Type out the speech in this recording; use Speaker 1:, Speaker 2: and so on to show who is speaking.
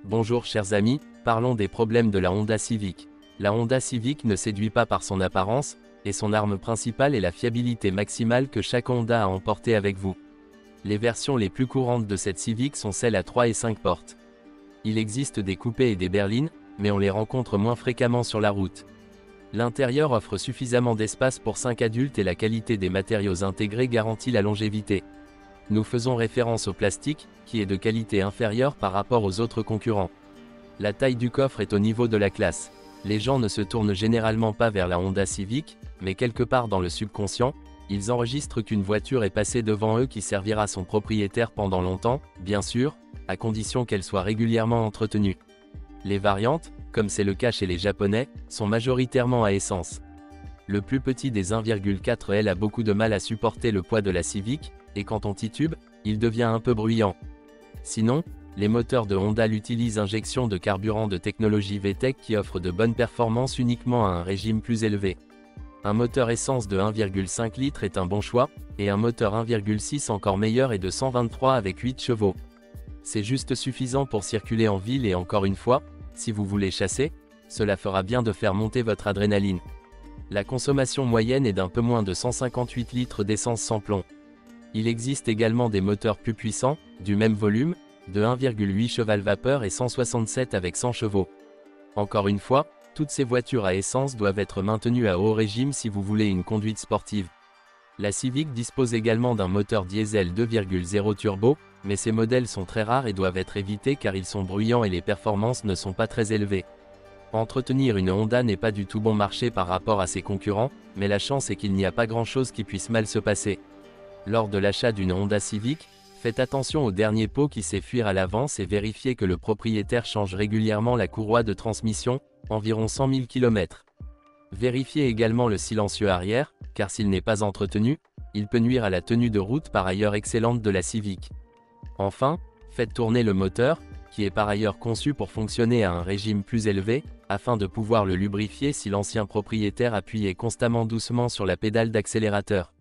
Speaker 1: Bonjour chers amis, parlons des problèmes de la Honda Civic. La Honda Civic ne séduit pas par son apparence, et son arme principale est la fiabilité maximale que chaque Honda a emportée avec vous. Les versions les plus courantes de cette Civic sont celles à 3 et 5 portes. Il existe des coupés et des berlines, mais on les rencontre moins fréquemment sur la route. L'intérieur offre suffisamment d'espace pour 5 adultes et la qualité des matériaux intégrés garantit la longévité. Nous faisons référence au plastique, qui est de qualité inférieure par rapport aux autres concurrents. La taille du coffre est au niveau de la classe. Les gens ne se tournent généralement pas vers la Honda Civic, mais quelque part dans le subconscient, ils enregistrent qu'une voiture est passée devant eux qui servira son propriétaire pendant longtemps, bien sûr, à condition qu'elle soit régulièrement entretenue. Les variantes, comme c'est le cas chez les Japonais, sont majoritairement à essence. Le plus petit des 1,4 L a beaucoup de mal à supporter le poids de la Civic, et quand on titube, il devient un peu bruyant. Sinon, les moteurs de Honda utilisent injection de carburant de technologie VTEC qui offre de bonnes performances uniquement à un régime plus élevé. Un moteur essence de 1,5 litres est un bon choix, et un moteur 1,6 encore meilleur est de 123 avec 8 chevaux. C'est juste suffisant pour circuler en ville et encore une fois, si vous voulez chasser, cela fera bien de faire monter votre adrénaline. La consommation moyenne est d'un peu moins de 158 litres d'essence sans plomb. Il existe également des moteurs plus puissants, du même volume, de 1,8 cheval-vapeur et 167 avec 100 chevaux. Encore une fois, toutes ces voitures à essence doivent être maintenues à haut régime si vous voulez une conduite sportive. La Civic dispose également d'un moteur diesel 2,0 turbo, mais ces modèles sont très rares et doivent être évités car ils sont bruyants et les performances ne sont pas très élevées. Entretenir une Honda n'est pas du tout bon marché par rapport à ses concurrents, mais la chance est qu'il n'y a pas grand-chose qui puisse mal se passer. Lors de l'achat d'une Honda Civic, faites attention au dernier pot qui sait fuir à l'avance et vérifiez que le propriétaire change régulièrement la courroie de transmission, environ 100 000 km. Vérifiez également le silencieux arrière, car s'il n'est pas entretenu, il peut nuire à la tenue de route par ailleurs excellente de la Civic. Enfin, faites tourner le moteur, qui est par ailleurs conçu pour fonctionner à un régime plus élevé, afin de pouvoir le lubrifier si l'ancien propriétaire appuyait constamment doucement sur la pédale d'accélérateur.